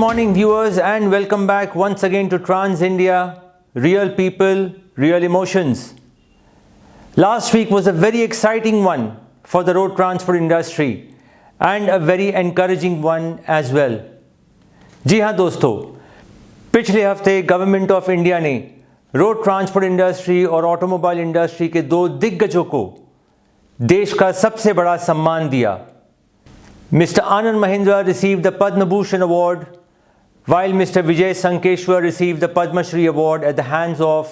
morning viewers, and welcome back once again to Trans India, Real People, Real Emotions. Last week was a very exciting one for the road transport industry and a very encouraging one as well. जी हाँ दोस्तों, पिछले हफ्ते government of India ने road transport industry और automobile industry के दो दिग्गजों को देश का सबसे बड़ा सम्मान दिया. Mr. Anand Mahindra received the Padma Bhushan Award, while Mr. Vijay Sankeshwar received the Padma Shri Award at the hands of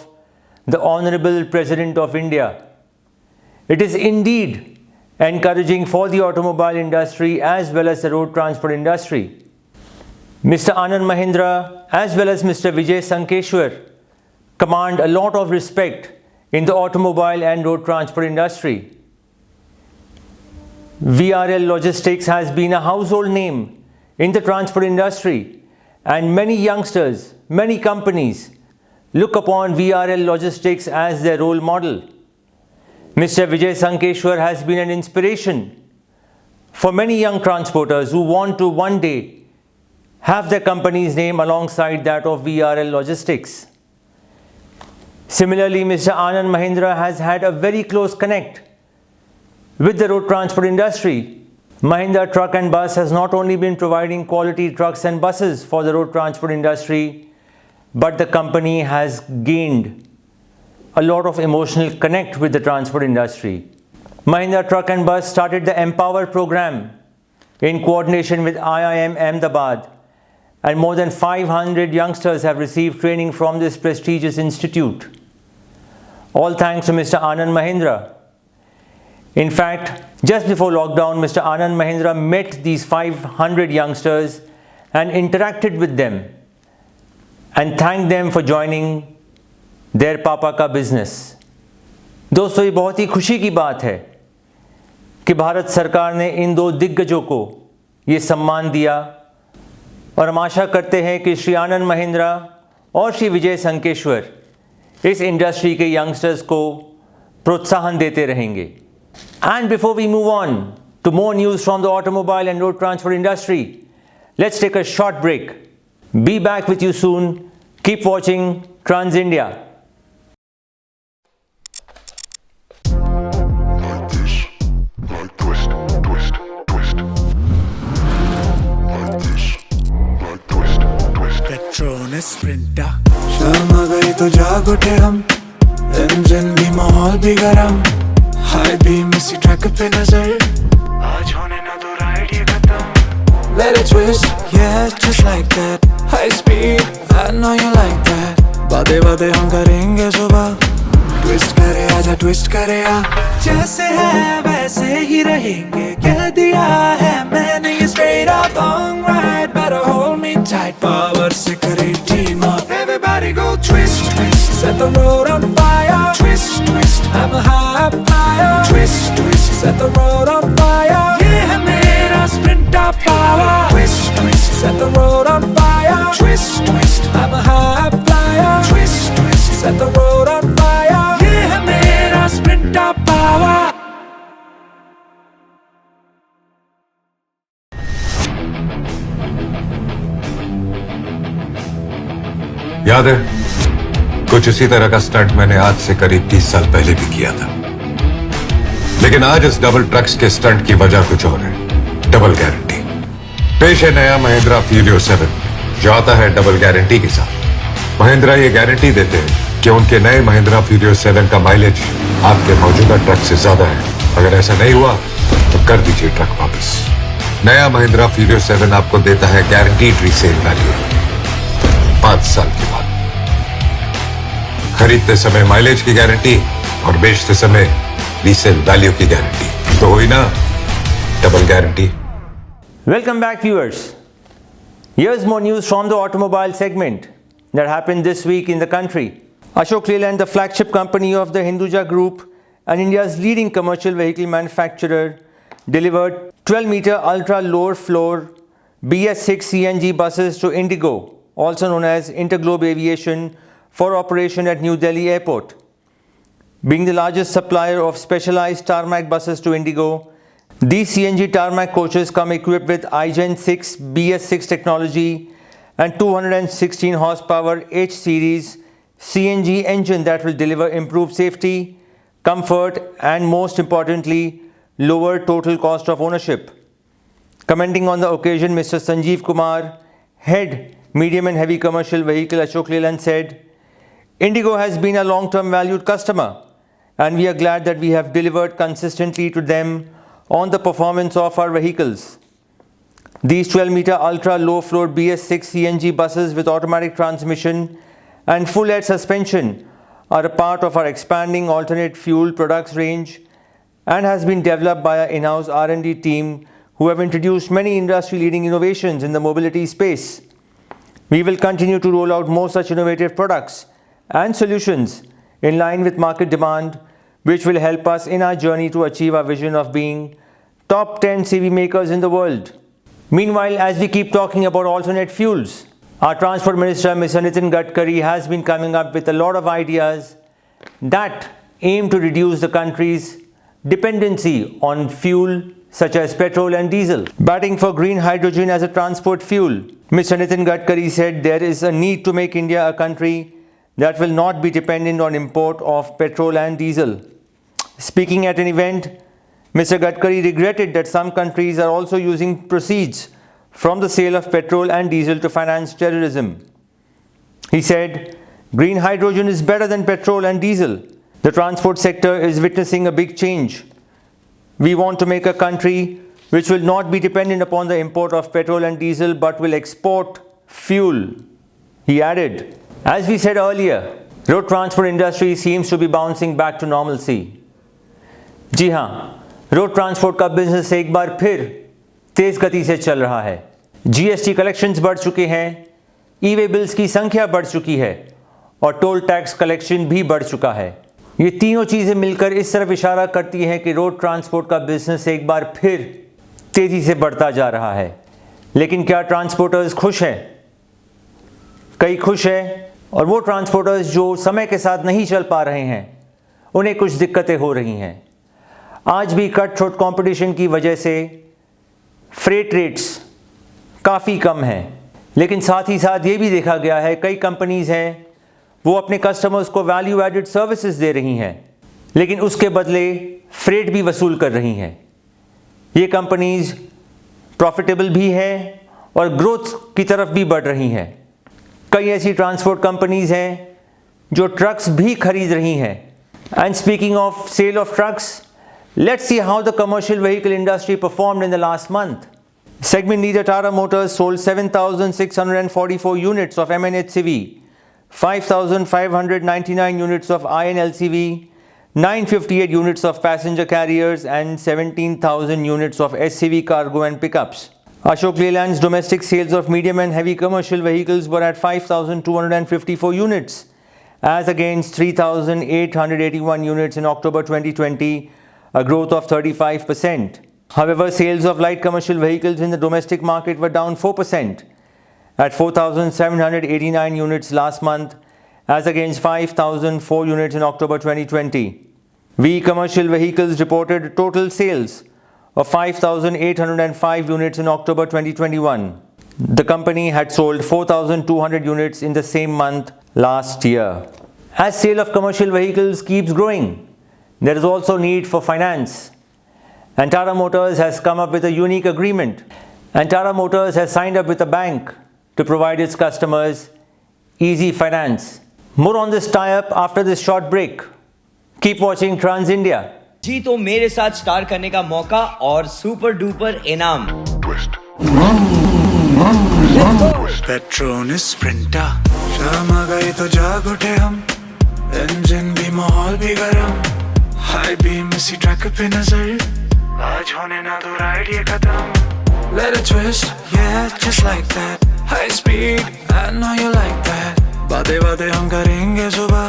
the Honorable President of India. It is indeed encouraging for the automobile industry as well as the road transport industry. Mr. Anand Mahindra as well as Mr. Vijay Sankeshwar command a lot of respect in the automobile and road transport industry. VRL Logistics has been a household name in the transport industry, and many youngsters, many companies look upon VRL Logistics as their role model. Mr. Vijay Sankeshwar has been an inspiration for many young transporters who want to one day have their company's name alongside that of VRL Logistics. Similarly, Mr. Anand Mahindra has had a very close connect with the road transport industry. MahindraTruck&Bus has not only been providing quality trucks and buses for the road transport industry, but the company has gained a lot of emotional connect with the transport industry. MahindraTruck&Bus started the Empower program in coordination with IIM Ahmedabad, and more than 500 youngsters have received training from this prestigious institute. All thanks to Mr. Anand Mahindra. In fact, just before lockdown, Mr. Anand Mahindra met these 500 youngsters and interacted with them and thanked them for joining their पापा का business. दोस्तों, ये बहुत ही खुशी की बात है कि भारत सरकार ने इन दो दिग्गजों को ये सम्मान दिया, और हम आशा करते हैं कि श्री आनंद महिंद्रा और श्री विजय संकेश्वर इस इंडस्ट्री के यंगस्टर्स को प्रोत्साहन देते रहेंगे. And before we move on to more news from the automobile and road transport industry, let's take a short break. Be back with you soon. Keep watching Trans India. Like this, like twist, twist, twist. Like this, like twist, twist. Petronas sprinter Sharma गई तो जाग उठे हम, engine भी माहौल भी गरम, high beam इसी ट्रैक पे नजर, आज होने ना दो राइड ये खत्म. Let it twist, yeah, just like that. High speed, I know you like that. बातें बातें हम करेंगे सुबह, ट्विस्ट करे आजा ट्विस्ट करे आ, जैसे है वैसे ही रहेंगे, कह दिया है मैंने ये straight up long ride. Better hold me tight, power से करे team up. Everybody go twist, twist, set the road on fire. Twist, twist, I'm a high flyer. Twist, twist, set the road on fire. ये है मेरा sprinter power. Twist, twist, set the road on fire. Twist, twist, I'm a high flyer. Twist, twist, set the road on fire. ये है मेरा sprinter power. याद है, कुछ इसी तरह का स्टंट मैंने आज से करीब 30 साल पहले भी किया था. लेकिन आज इस डबल ट्रक्स के स्टंट की वजह कुछ और है. Double guarantee. पेश है नया महिंद्रा फ्यूरियो 7, जो आता है डबल गारंटी के साथ. महिंद्रा ये गारंटी देते हैं कि उनके नए महिंद्रा फ्यूरियो 7 का माइलेज आपके मौजूदा ट्रक से ज्यादा है. अगर ऐसा नहीं हुआ तो कर दीजिए ट्रक वापस. नया महिंद्रा फ्यूरियो 7 आपको देता है गारंटीड रीसेल वैल्यू 5 साल के बाद. खरीदते समय माइलेज की गारंटी और बेचते समय रीसेल वैल्यू की गारंटी. तो हुई ना double guarantee. Welcome back, viewers. Here's more news from the automobile segment that happened this week in the country. Ashok Leyland, the flagship company of the Hinduja Group and India's leading commercial vehicle manufacturer, delivered 12-meter ultra-low floor BS6 CNG buses to Indigo, also known as Interglobe Aviation, for operation at New Delhi Airport. Being the largest supplier of specialized tarmac buses to Indigo, these CNG tarmac coaches come equipped with iGen 6 BS6 technology and 216 horsepower H series CNG engine that will deliver improved safety, comfort, and most importantly, lower total cost of ownership. Commenting on the occasion, Mr. Sanjeev Kumar, head medium and heavy commercial vehicle Ashok Leyland, said, "Indigo has been a long-term valued customer, and we are glad that we have delivered consistently to them on the performance of our vehicles. These 12-meter ultra low-floor BS6 CNG buses with automatic transmission and full air suspension are a part of our expanding alternate fuel products range and has been developed by our in-house R&D team who have introduced many industry-leading innovations in the mobility space. We will continue to roll out more such innovative products and solutions in line with market demand, which will help us in our journey to achieve our vision of being top 10 CV makers in the world." Meanwhile, as we keep talking about alternate fuels, our Transport Minister, Mr. Nitin Gadkari, has been coming up with a lot of ideas that aim to reduce the country's dependency on fuel such as petrol and diesel. Batting for green hydrogen as a transport fuel, Mr. Nitin Gadkari said there is a need to make India a country that will not be dependent on import of petrol and diesel. Speaking at an event, Mr. Gadkari regretted that some countries are also using proceeds from the sale of petrol and diesel to finance terrorism. He said, "Green hydrogen is better than petrol and diesel. The transport sector is witnessing a big change. We want to make a country which will not be dependent upon the import of petrol and diesel but will export fuel." He added, "As we said earlier, road transport industry seems to be bouncing back to normalcy." जी हाँ, road transport का business एक बार फिर तेज गति से चल रहा है। GST collections बढ़ चुके हैं, ई-वे बिल्स की संख्या बढ़ चुकी है और टोल टैक्स कलेक्शन भी बढ़ चुका है। ये तीनों चीज़ें मिलकर इस तरफ इशारा करती हैं कि रोड ट्रांसपोर्ट का बिजनेस एक बार फिर तेज़ी से बढ़ता जा रहा है। लेकिन क्या ट्रांसपोर्टर्स खुश हैं? कई खुश हैं, और वो ट्रांसपोर्टर्स जो समय के साथ नहीं चल पा रहे हैं, उन्हें कुछ दिक्कतें हो रही हैं। आज भी कट थ्रोट कंपटीशन की वजह से फ्रेट रेट्स काफ़ी कम हैं, लेकिन साथ ही साथ ये भी देखा गया है कई कंपनीज़ हैं वो अपने कस्टमर्स को वैल्यू एडेड सर्विसेज दे रही हैं, लेकिन उसके बदले फ्रेट भी वसूल कर रही हैं। ये कंपनीज़ प्रॉफिटेबल भी हैं और ग्रोथ की तरफ भी बढ़ रही हैं। कई ऐसी ट्रांसपोर्ट कंपनीज़ हैं जो ट्रक्स भी खरीद रही हैं। And speaking of sale of trucks, let's see how the commercial vehicle industry performed in the last month. Segment leader Tata Motors sold 7,644 units of MNHCV, 5,599 units of INLCV, 958 units of passenger carriers and 17,000 units of SCV cargo and pickups. Ashok Leyland's domestic sales of medium and heavy commercial vehicles were at 5,254 units as against 3,881 units in October 2020, a growth of 35%. However, sales of light commercial vehicles in the domestic market were down 4% at 4,789 units last month as against 5,004 units in October 2020. VE Commercial Vehicles reported total sales of 5,805 units in October 2021. The company had sold 4,200 units in the same month last year. As sale of commercial vehicles keeps growing, there is also need for finance, and Tata Motors has come up with a unique agreement, and Tata Motors has signed up with a bank to provide its customers easy finance. More on this tie-up after this short break. Keep watching Trans India. जी तो मेरे साथ star करने का मौका और super duper इनाम। Twist. Patreon sprinter, शाम आ गई तो जाग उठे हम, इंजन भी माहौल भी गरम, हाई बीम इसी ट्रैक पे नजर, आज होने ना दो राइड ये खत्म। Let it twist, yeah, just like that. High speed, I know you like that. बातें बातें हम करेंगे सुबह,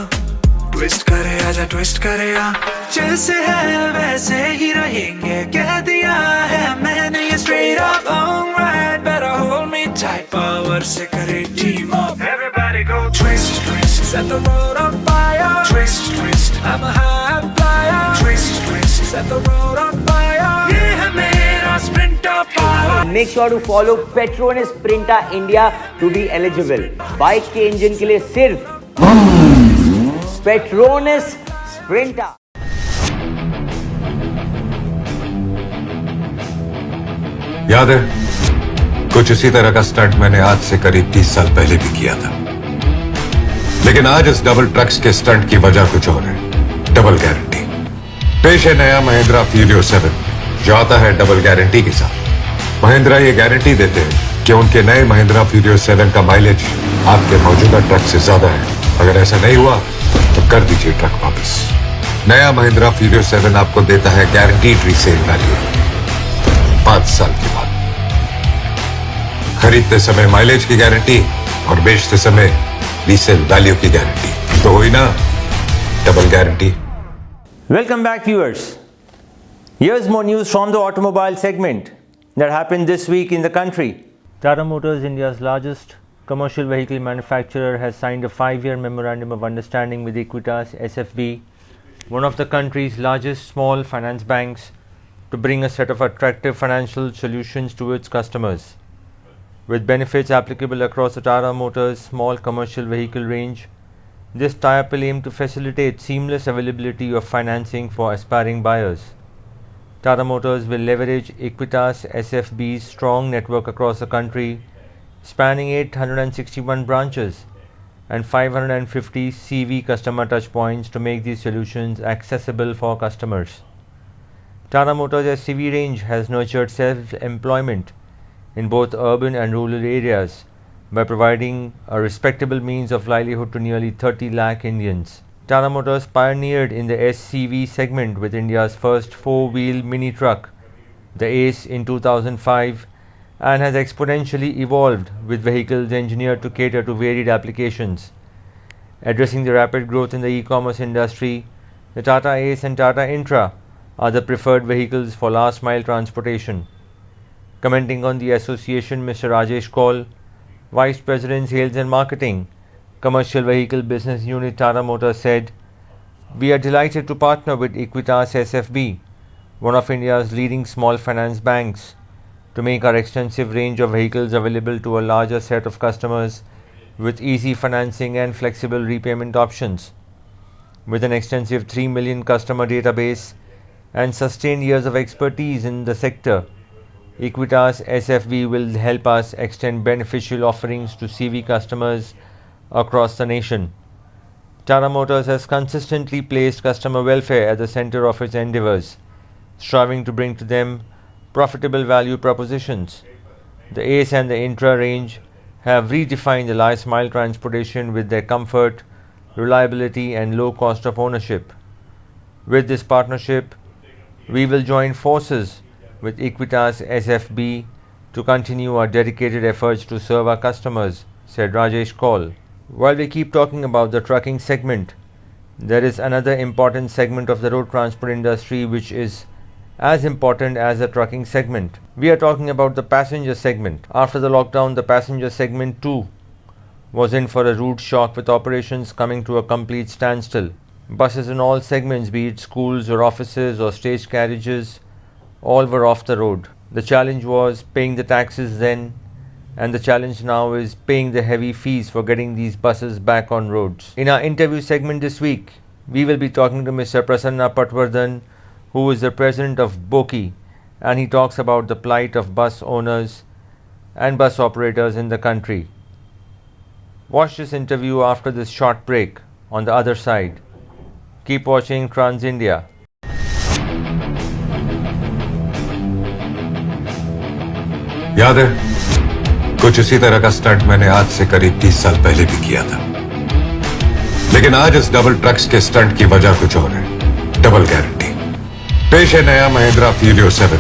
ट्विस्ट करे आजा ट्विस्ट करे आ, जैसे है वैसे ही रहेंगे, कह दिया है मैंने ये straight up long ride, better hold me tight, power से करे team up, everybody go twist twist, set the road on fire, twist twist, I'm a high flyer, twist twist, set the road on fire, ये है मेरा sprinter power। make sure to follow Petronas Sprinter India to be eligible. Bike के engine के लिए सिर्फ Petronas Sprinter. याद है, कुछ इसी तरह का स्टंट मैंने आज से करीब 30 साल पहले भी किया था। लेकिन आज इस डबल ट्रक्स के स्टंट की वजह कुछ और है। Double guarantee. पेश है नया महिंद्रा फ्यूरियो 7, जो आता है डबल गारंटी के साथ। महिंद्रा ये गारंटी देते हैं कि उनके नए महिंद्रा फ्यूरियो 7 का माइलेज आपके मौजूदा ट्रक से ज्यादा है। अगर ऐसा नहीं हुआ तो कर दीजिए ट्रक वापस। नया महिंद्रा फ्यूरियो 7 आपको देता है गारंटीड रीसेल वैल्यू 5 साल के बाद। खरीदते समय माइलेज की गारंटी और बेचते समय रीसेल वैल्यू की गारंटी। तो हुई ना double guarantee. Welcome back, viewers. Here's more news from the automobile segment that happened this week in the country. Tata Motors, India's largest commercial vehicle manufacturer, has signed a 5-year memorandum of understanding with Equitas SFB, one of the country's largest small finance banks, to bring a set of attractive financial solutions to its customers. With benefits applicable across the Tata Motors small commercial vehicle range, this tie-up will aim to facilitate seamless availability of financing for aspiring buyers. Tata Motors will leverage Equitas SFB's strong network across the country, spanning 861 branches and 550 CV customer touchpoints to make these solutions accessible for customers. Tata Motors SCV range has nurtured self-employment in both urban and rural areas by providing a respectable means of livelihood to nearly 30 lakh Indians. Tata Motors pioneered in the SCV segment with India's first 4-wheel mini truck, the Ace, in 2005, and has exponentially evolved with vehicles engineered to cater to varied applications. Addressing the rapid growth in the e-commerce industry, the Tata Ace and Tata Intra are the preferred vehicles for last mile transportation. Commenting on the association, Mr. Rajesh Kaul, Vice President Sales and Marketing, Commercial Vehicle Business Unit, Tata Motors, said, "We are delighted to partner with Equitas SFB, one of India's leading small finance banks, to make our extensive range of vehicles available to a larger set of customers with easy financing and flexible repayment options. With an extensive 3 million customer database and sustained years of expertise in the sector, Equitas SFB will help us extend beneficial offerings to CV customers across the nation. Tata Motors has consistently placed customer welfare at the center of its endeavors, striving to bring to them profitable value propositions. The Ace and the Intra range have redefined the last mile transportation with their comfort, reliability and low cost of ownership. With this partnership, we will join forces with Equitas SFB to continue our dedicated efforts to serve our customers," said Rajesh Kaul. While we keep talking about the trucking segment, there is another important segment of the road transport industry which is as important as the trucking segment. We are talking about the passenger segment. After the lockdown, the passenger segment too was in for a rude shock, with operations coming to a complete standstill. Buses in all segments, be it schools or offices or stage carriages, all were off the road. The challenge was paying the taxes then, and the challenge now is paying the heavy fees for getting these buses back on roads. In our interview segment this week, we will be talking to Mr. Prasanna Patwardhan, who is the president of BoCI, and he talks about the plight of bus owners and bus operators in the country. Watch this interview after this short break. On the other side, keep watching Trans India. याद है, कुछ इसी तरह का stunt मैंने आज से करीब 30 साल पहले भी किया था। लेकिन आज इस डबल ट्रक्स के स्टंट की वजह कुछ और है। Double guarantee. पेश है नया महिंद्रा फ्यूरियो 7,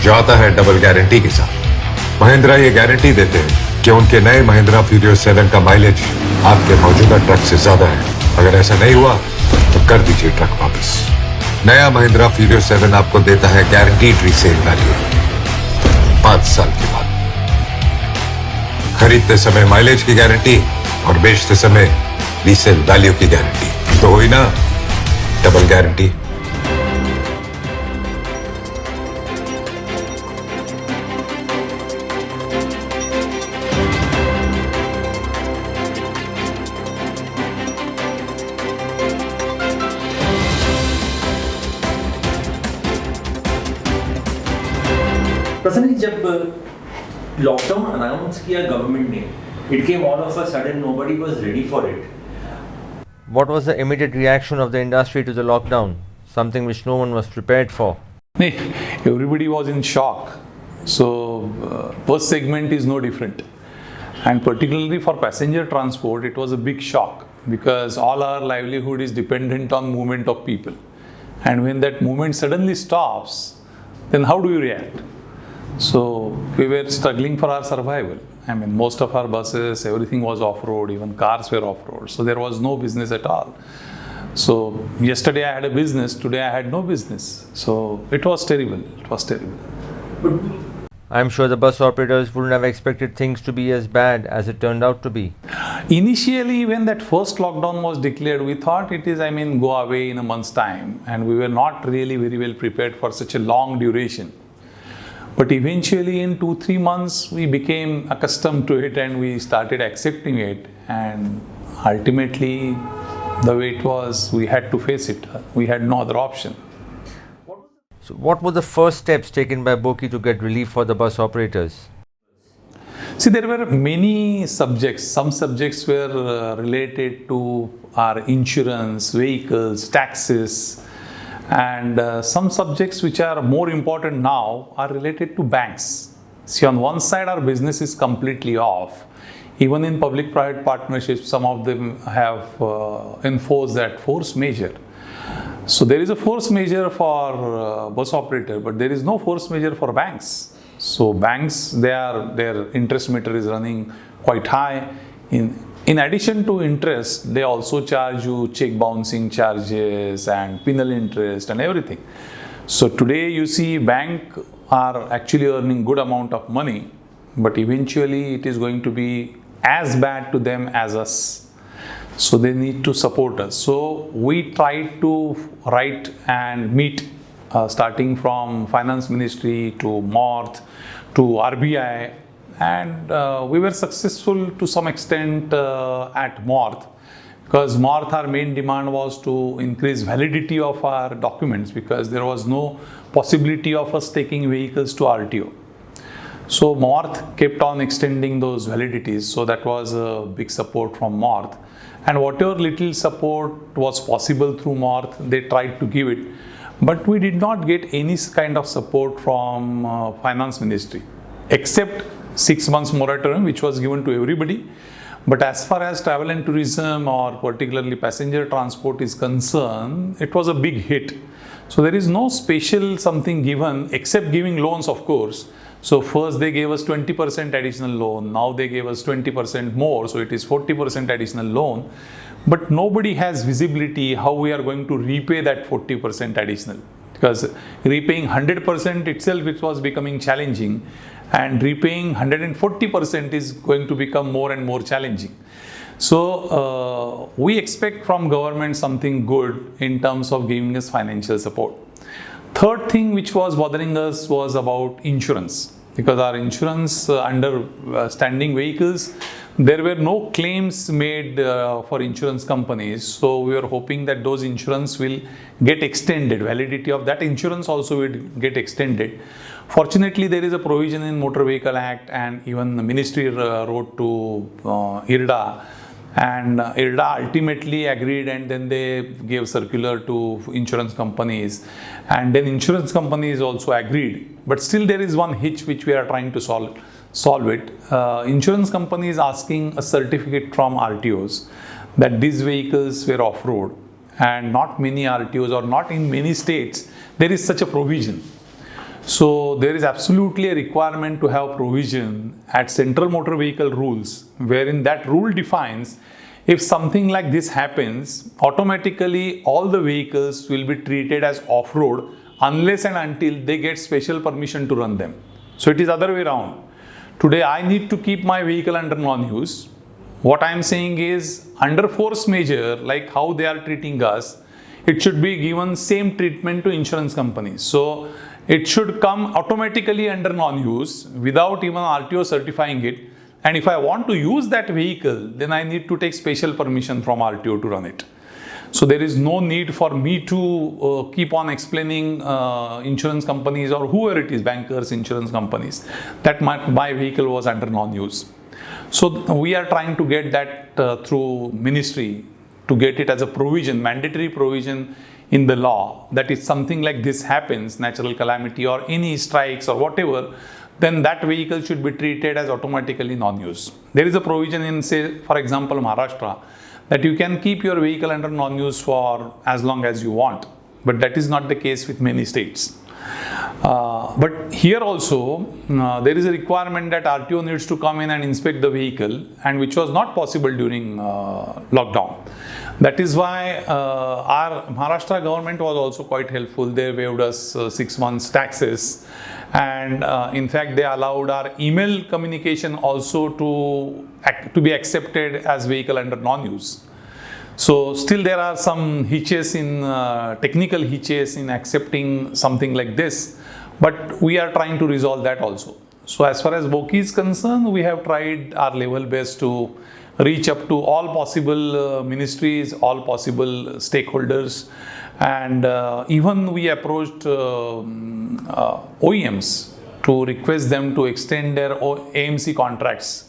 जो आता है डबल गारंटी के साथ। महिंद्रा ये गारंटी देते हैं कि उनके नए महिंद्रा फ्यूरियो 7 का माइलेज आपके मौजूदा ट्रक से ज्यादा है। अगर ऐसा नहीं हुआ तो कर दीजिए ट्रक वापस। नया महिंद्रा फ्यूरियो 7 आपको देता है गारंटीड रीसेल वैल्यू 5 साल के बाद। खरीदते समय माइलेज की गारंटी और बेचते समय रीसेल वैल्यू की गारंटी। तो हुई ना डबल गारंटी। प्रसन्न जी, जब लॉकडाउन अनाउंस किया गवर्नमेंट ने, it came all of a sudden, nobody was ready for it. What was the immediate reaction of the industry to the lockdown? Something which no one was prepared for. Everybody was in shock. So, bus segment is no different. And particularly for passenger transport, it was a big shock because all our livelihood is dependent on movement of people. And when that movement suddenly stops, then how do you react? So, we were struggling for our survival. I mean, most of our buses, everything was off-road, even cars were off-road. So, there was no business at all. So, yesterday I had a business, today I had no business. So, it was terrible. It was terrible. I'm sure the bus operators wouldn't have expected things to be as bad as it turned out to be. Initially, when that first lockdown was declared, we thought it is, go away in a month's time. And we were not really very well prepared for such a long duration. But eventually in 2-3 months, we became accustomed to it and we started accepting it. And ultimately, the way it was, we had to face it. We had no other option. So what were the first steps taken by BoCI to get relief for the bus operators? See, there were many subjects. Some subjects were related to our insurance, vehicles, taxes. And some subjects which are more important now are related to banks. See, on one side, our business is completely off. Even in public-private partnerships, some of them have enforced that force majeure. So there is a force majeure for bus operator, but there is no force majeure for banks. So banks, their interest meter is running quite high. In addition to interest, they also charge you check bouncing charges and penal interest and everything. So today you see bank are actually earning good amount of money, but eventually it is going to be as bad to them as us. So they need to support us. So we tried to write and meet starting from Finance Ministry to MORTH to RBI. And we were successful to some extent at MORTH because MORTH, our main demand was to increase validity of our documents because there was no possibility of us taking vehicles to RTO. So MORTH kept on extending those validities. So that was a big support from MORTH. And whatever little support was possible through MORTH, they tried to give it. But we did not get any kind of support from Finance Ministry except 6 months moratorium, which was given to everybody. But as far as travel and tourism or particularly passenger transport is concerned, it was a big hit. So there is no special something given except giving loans, of course. So first they gave us 20% additional loan. Now they gave us 20% more. So it is 40% additional loan. But nobody has visibility how we are going to repay that 40% additional. Because repaying 100% itself, it was becoming challenging. And repaying 140% is going to become more and more challenging. So we expect from government something good in terms of giving us financial support. Third thing which was bothering us was about insurance. Because our insurance under standing vehicles, there were no claims made for insurance companies. So we were hoping that those insurance will get extended. Validity of that insurance also will get extended. Fortunately, there is a provision in Motor Vehicle Act and even the ministry wrote to IRDA. And IRDA ultimately agreed and then they gave circular to insurance companies. And then insurance companies also agreed. But still there is one hitch which we are trying to solve it. Insurance companies asking a certificate from RTOs that these vehicles were off-road. And not many RTOs or not in many states, there is such a provision. So there is absolutely a requirement to have provision at Central Motor Vehicle Rules, wherein that rule defines if something like this happens, automatically all the vehicles will be treated as off-road unless and until they get special permission to run them. So it is other way around. Today I need to keep my vehicle under non-use. What I am saying is under force majeure, like how they are treating us, it should be given same treatment to insurance companies. So it should come automatically under non-use without even RTO certifying it. And if I want to use that vehicle, then I need to take special permission from RTO to run it. So there is no need for me to keep on explaining insurance companies or whoever it is, bankers, insurance companies, that my vehicle was under non-use. So we are trying to get that through ministry, to get it as a provision, mandatory provision in the law, that if something like this happens, natural calamity or any strikes or whatever, then that vehicle should be treated as automatically non-use. There is a provision in, say, for example, Maharashtra, that you can keep your vehicle under non-use for as long as you want, but that is not the case with many states. But here also, there is a requirement that RTO needs to come in and inspect the vehicle, and which was not possible during lockdown. That is why our Maharashtra government was also quite helpful. They waived us 6 months taxes, and in fact they allowed our email communication also to be accepted as vehicle under non-use. So still there are some hitches in technical hitches in accepting something like this, but we are trying to resolve that also. So as far as BoCI is concerned, we have tried our level best to reach up to all possible ministries, all possible stakeholders, and even we approached OEMs to request them to extend their AMC contracts.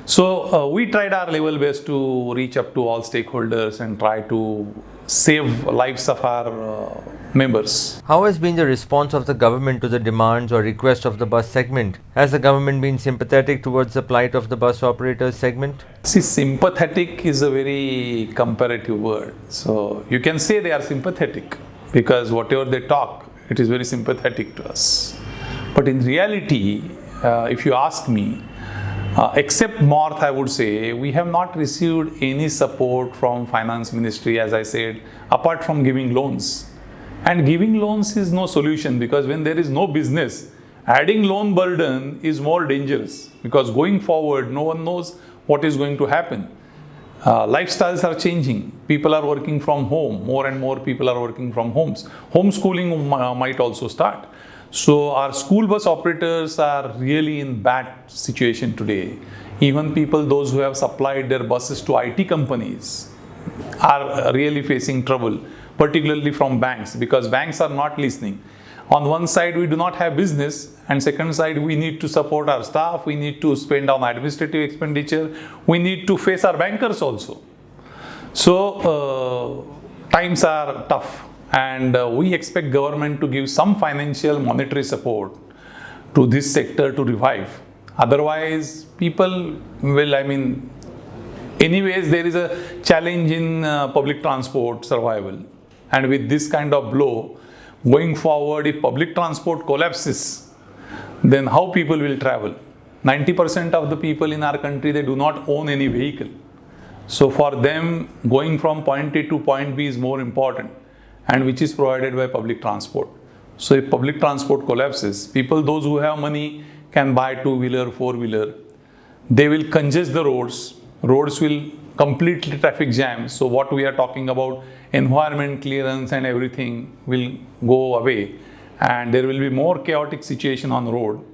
So we tried our level best to reach up to all stakeholders and try to save lives of our members. How has been the response of the government to the demands or requests of the bus segment? Has the government been sympathetic towards the plight of the bus operators segment? See, sympathetic is a very comparative word. So you can say they are sympathetic because whatever they talk, it is very sympathetic to us. But in reality, if you ask me, except North, I would say, we have not received any support from Finance Ministry, as I said, apart from giving loans. And giving loans is no solution, because when there is no business, adding loan burden is more dangerous, because going forward, no one knows what is going to happen. Lifestyles are changing. People are working from home. More and more people are working from homes. Homeschooling might also start. So our school bus operators are really in bad situation today. Even people, those who have supplied their buses to IT companies, are really facing trouble, particularly from banks, because banks are not listening. On one side, we do not have business, and second side, we need to support our staff, we need to spend on administrative expenditure, we need to face our bankers also. So times are tough. And we expect government to give some financial monetary support to this sector to revive. Otherwise, people will, anyways, there is a challenge in public transport survival. And with this kind of blow, going forward, if public transport collapses, then how people will travel? 90% of the people in our country, they do not own any vehicle. So for them, going from point A to point B is more important, and which is provided by public transport. So if public transport collapses, people, those who have money, can buy two-wheeler, four-wheeler. They will congest the roads. Roads will completely traffic jam. So what we are talking about, environment clearance and everything will go away. And there will be more chaotic situation on the road.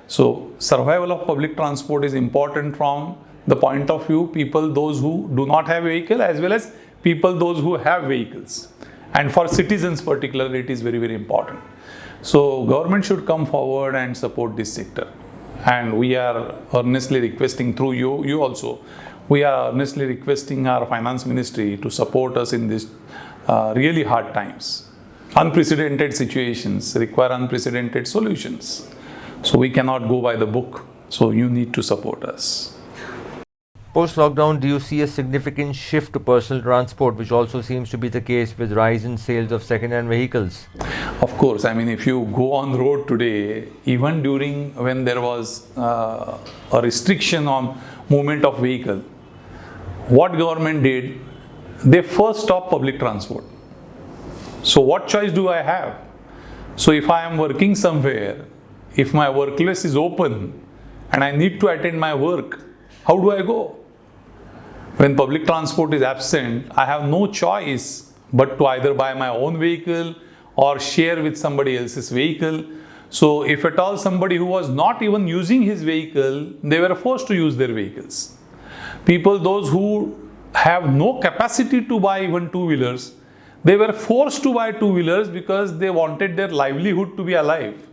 So survival of public transport is important from the point of view, people, those who do not have vehicle, as well as people, those who have vehicles. And for citizens particularly, it is very, very important. So government should come forward and support this sector. And we are earnestly requesting through you also, we are earnestly requesting our finance ministry to support us in this really hard times. Unprecedented situations require unprecedented solutions. So we cannot go by the book. So you need to support us. Post-lockdown, do you see a significant shift to personal transport, which also seems to be the case with rise in sales of second-hand vehicles? Of course, if you go on the road today, even during when there was a restriction on movement of vehicle, what government did, they first stopped public transport. So what choice do I have? So if I am working somewhere, if my workplace is open and I need to attend my work, how do I go? When public transport is absent, I have no choice but to either buy my own vehicle or share with somebody else's vehicle. So if at all somebody who was not even using his vehicle, they were forced to use their vehicles. People, those who have no capacity to buy even two-wheelers. They were forced to buy two-wheelers because they wanted their livelihood to be alive.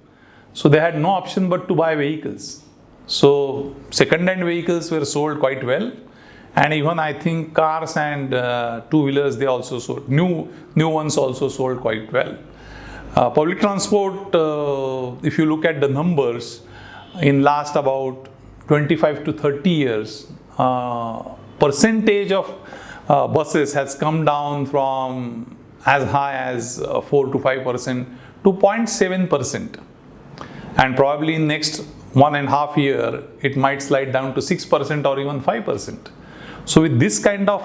So they had no option but to buy vehicles. So second-hand vehicles were sold quite well. And even I think cars and two-wheelers, they also sold, new ones also sold quite well. Public transport, if you look at the numbers, in last about 25 to 30 years, percentage of buses has come down from as high as 4 to 5% to 0.7%. And probably in next 1.5 years, it might slide down to 6% or even 5%. So with this kind of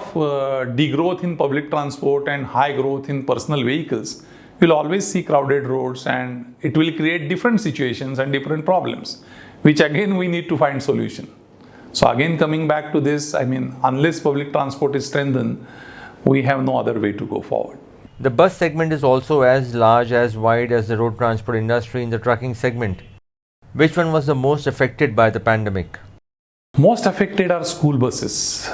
degrowth in public transport and high growth in personal vehicles, you'll always see crowded roads, and it will create different situations and different problems, which again we need to find solution. So again, coming back to this, I mean, unless public transport is strengthened, we have no other way to go forward. The bus segment is also as large as wide as the road transport industry in the trucking segment. Which one was the most affected by the pandemic? Most affected are school buses.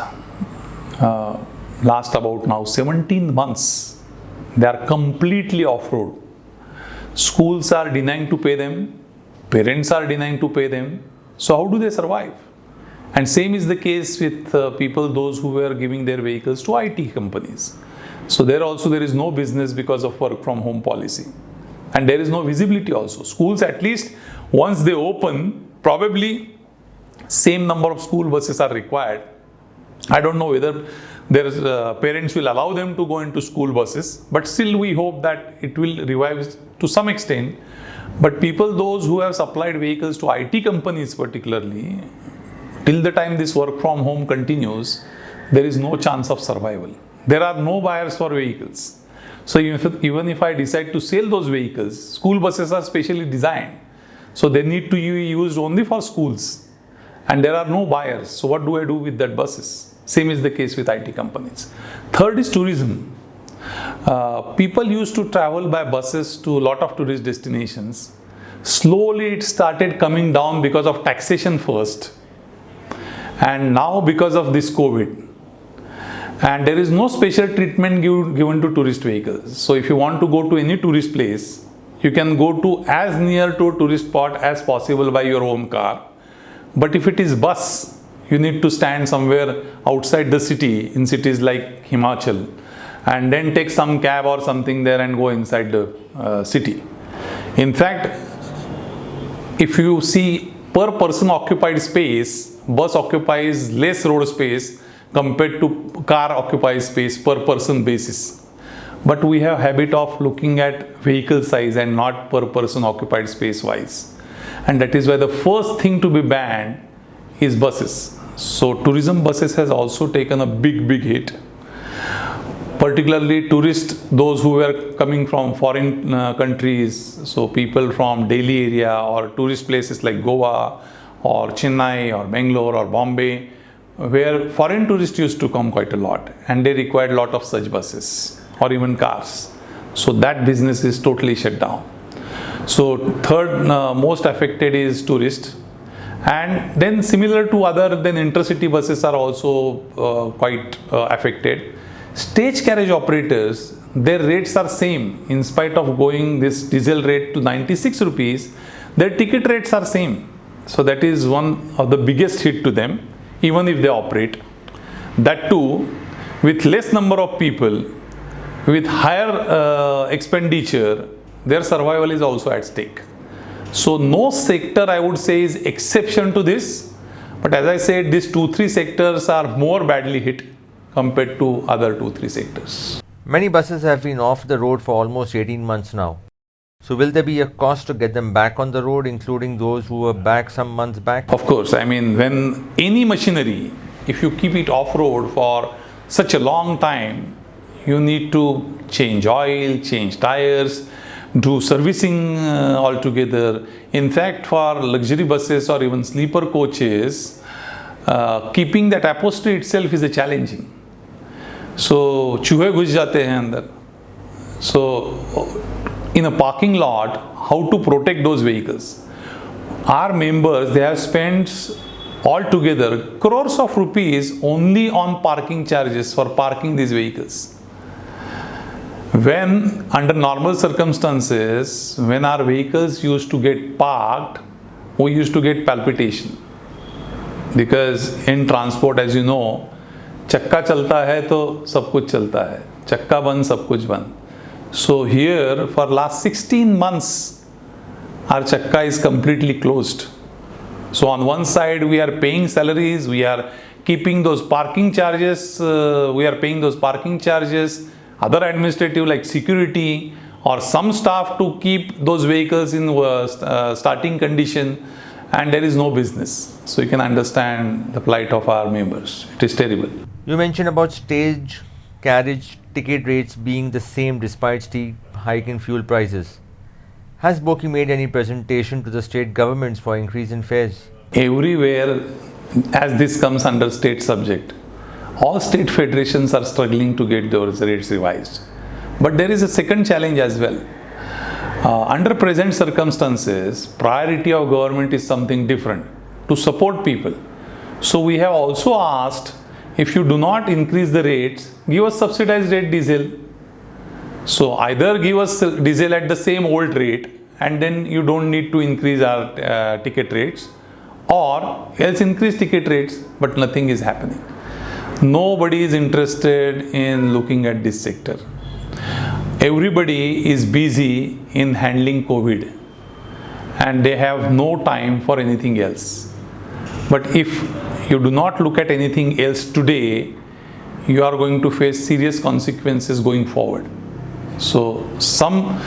Last about now 17 months, they are completely off-road. Schools are denying to pay them, parents are denying to pay them. So how do they survive? And same is the case with people, those who were giving their vehicles to IT companies. So there also there is no business because of work from home policy. And there is no visibility also. Schools, at least once they open, probably same number of school buses are required. I don't know whether their parents will allow them to go into school buses, but still we hope that it will revive to some extent. But people, those who have supplied vehicles to IT companies particularly, till the time this work from home continues, there is no chance of survival. There are no buyers for vehicles. So even if I decide to sell those vehicles, school buses are specially designed. So they need to be used only for schools. And there are no buyers. So what do I do with that buses? Same is the case with IT companies. Third is tourism. People used to travel by buses to a lot of tourist destinations. Slowly it started coming down because of taxation first. And now because of this COVID. And there is no special treatment given to tourist vehicles. So if you want to go to any tourist place, you can go to as near to a tourist spot as possible by your own car. But if it is bus, you need to stand somewhere outside the city, in cities like Himachal, and then take some cab or something there and go inside the city. In fact, if you see per person occupied space, bus occupies less road space compared to car occupies space per person basis. But we have habit of looking at vehicle size and not per person occupied space wise. And that is why the first thing to be banned is buses. So tourism buses has also taken a big hit. Particularly tourists, those who were coming from foreign countries, so people from Delhi area or tourist places like Goa or Chennai or Bangalore or Bombay, where foreign tourists used to come quite a lot, and they required a lot of such buses or even cars. So that business is totally shut down. So third most affected is tourist. And then similar to other than intercity buses are also quite affected. Stage carriage operators, their rates are same. In spite of going this diesel rate to 96 rupees, their ticket rates are same. So that is one of the biggest hit to them, even if they operate. That too, with less number of people, with higher expenditure, their survival is also at stake. So no sector, I would say, is exception to this. But as I said, these 2-3 sectors are more badly hit compared to other 2-3 sectors. Many buses have been off the road for almost 18 months now. So will there be a cost to get them back on the road, including those who were back some months back? Of course, I mean, when any machinery, if you keep it off-road for such a long time, you need to change oil, change tires, do servicing altogether. In fact, for luxury buses or even sleeper coaches, keeping that upholstery itself is a challenging. So, चूहे घुस जाते हैं अंदर. So, in a parking lot, how to protect those vehicles? Our members, they have spent Altogether, crores of rupees only on parking charges for parking these vehicles. When under normal circumstances, when our vehicles used to get parked, we used to get palpitation. Because in transport, as you know, चक्का चलता है तो सब कुछ चलता है, चक्का बंद सब कुछ बंद. So here for last 16 months, our chakka is completely closed. So on one side we are paying salaries, we are keeping those parking charges, other administrative like security or some staff to keep those vehicles in starting condition, and there is no business. So you can understand the plight of our members. It is terrible. You mentioned about stage carriage ticket rates being the same despite steep hike in fuel prices. Has BoCI made any presentation to the state governments for increase in fares? Everywhere, as this comes under state subject, all state federations are struggling to get those rates revised. But there is a second challenge as well. Under present circumstances, priority of government is something different, to support people. So we have also asked, if you do not increase the rates, give us subsidized rate diesel. So either give us diesel at the same old rate and then you don't need to increase our ticket rates, or else increase ticket rates, but nothing is happening. Nobody is interested in looking at this sector. Everybody is busy in handling COVID and they have no time for anything else. But if you do not look at anything else today, you are going to face serious consequences going forward. So some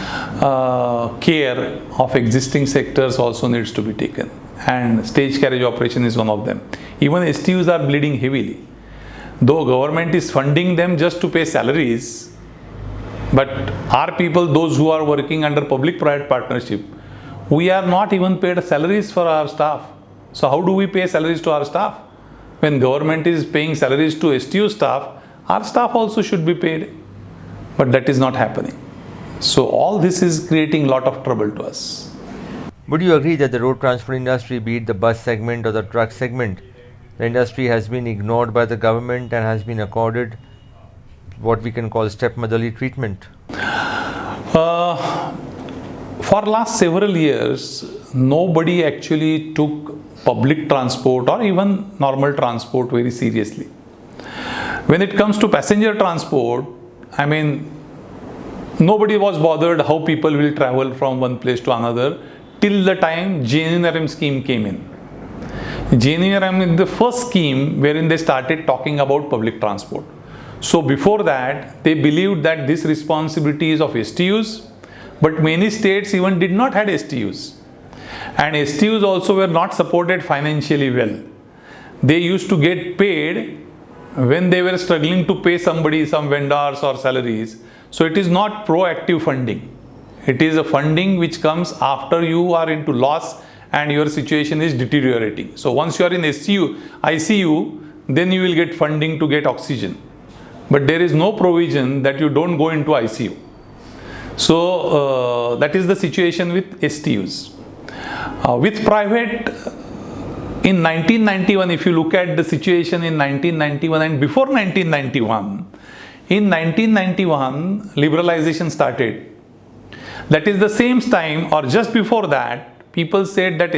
care of existing sectors also needs to be taken, and stage carriage operation is one of them. Even STUs are bleeding heavily. Though government is funding them just to pay salaries, but our people, those who are working under public-private partnership, we are not even paid salaries for our staff. So how do we pay salaries to our staff? When government is paying salaries to STU staff, our staff also should be paid. But that is not happening. So all this is creating a lot of trouble to us. Would you agree that the road transport industry, be it the bus segment or the truck segment, the industry has been ignored by the government and has been accorded what we can call stepmotherly treatment? For last several years, nobody actually took public transport or even normal transport very seriously. When it comes to passenger transport, I mean, nobody was bothered how people will travel from one place to another till the time JNRM scheme came in. JNRM is the first scheme wherein they started talking about public transport. So before that, they believed that this responsibility is of STUs, but many states even did not have STUs. And STUs also were not supported financially well. They used to get paid when they were struggling to pay somebody, some vendors or salaries. So it is not proactive funding. It is a funding which comes after you are into loss and your situation is deteriorating. So once you are in ICU, then you will get funding to get oxygen. But there is no provision that you don't go into ICU. So that is the situation with STUs. With private, in 1991, if you look at the situation in 1991 and before 1991, in 1991, liberalization started. That is the same time or just before that, people said that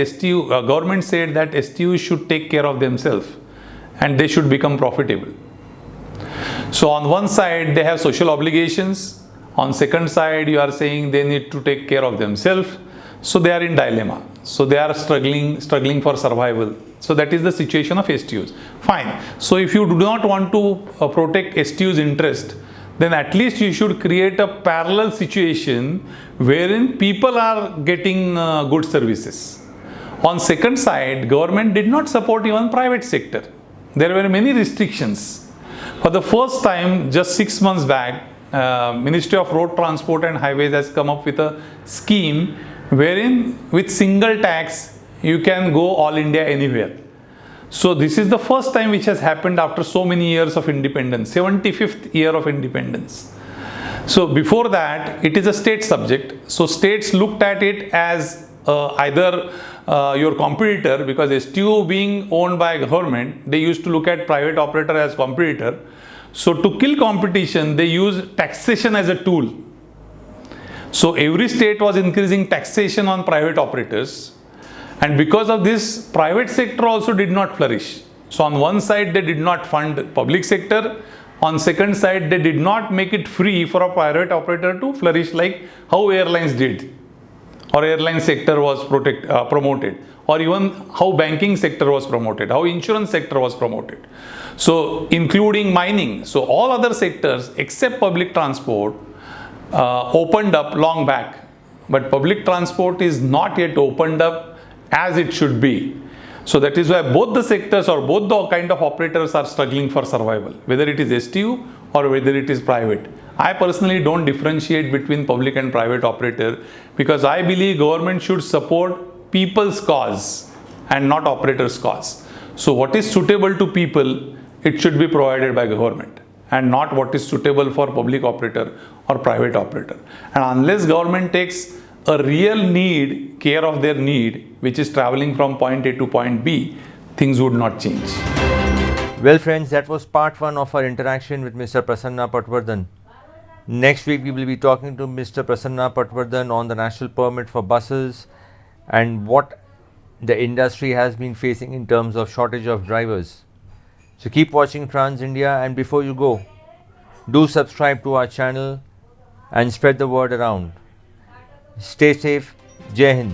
government said that STUs should take care of themselves and they should become profitable. So on one side, they have social obligations. On second side, you are saying they need to take care of themselves. So they are in dilemma. So they are struggling for survival. So that is the situation of STUs. Fine. So if you do not want to protect STUs' interest, then at least you should create a parallel situation wherein people are getting good services. On second side, government did not support even private sector. There were many restrictions. For the first time, just 6 months back, Ministry of Road Transport and Highways has come up with a scheme wherein with single tax you can go all India anywhere. So this is the first time which has happened after so many years of independence, 75th year of independence. So before that, it is a state subject. So states looked at it as either your competitor, because STU being owned by government, they used to look at private operator as competitor. So to kill competition, they use taxation as a tool. So every state was increasing taxation on private operators, and because of this, private sector also did not flourish. So on one side, they did not fund public sector. On second side, they did not make it free for a private operator to flourish like how airlines did, or airline sector was promoted, or even how banking sector was promoted, how insurance sector was promoted. So including mining. So all other sectors except public transport opened up long back, but public transport is not yet opened up as it should be. So that is why both the sectors or both the kind of operators are struggling for survival, whether it is STU or whether it is private. I personally don't differentiate between public and private operator, because I believe government should support people's cause and not operators' cause. So what is suitable to people, it should be provided by government, and not what is suitable for public operator or private operator. And unless government takes a real care of their need, which is traveling from point A to point B, things would not change. Well friends, that was part 1 of our interaction with Mr. Prasanna Patwardhan. Next week we will be talking to Mr. Prasanna Patwardhan on the national permit for buses and what the industry has been facing in terms of shortage of drivers. So keep watching Trans India, and before you go, do subscribe to our channel and spread the word around. Stay safe. Jai Hind.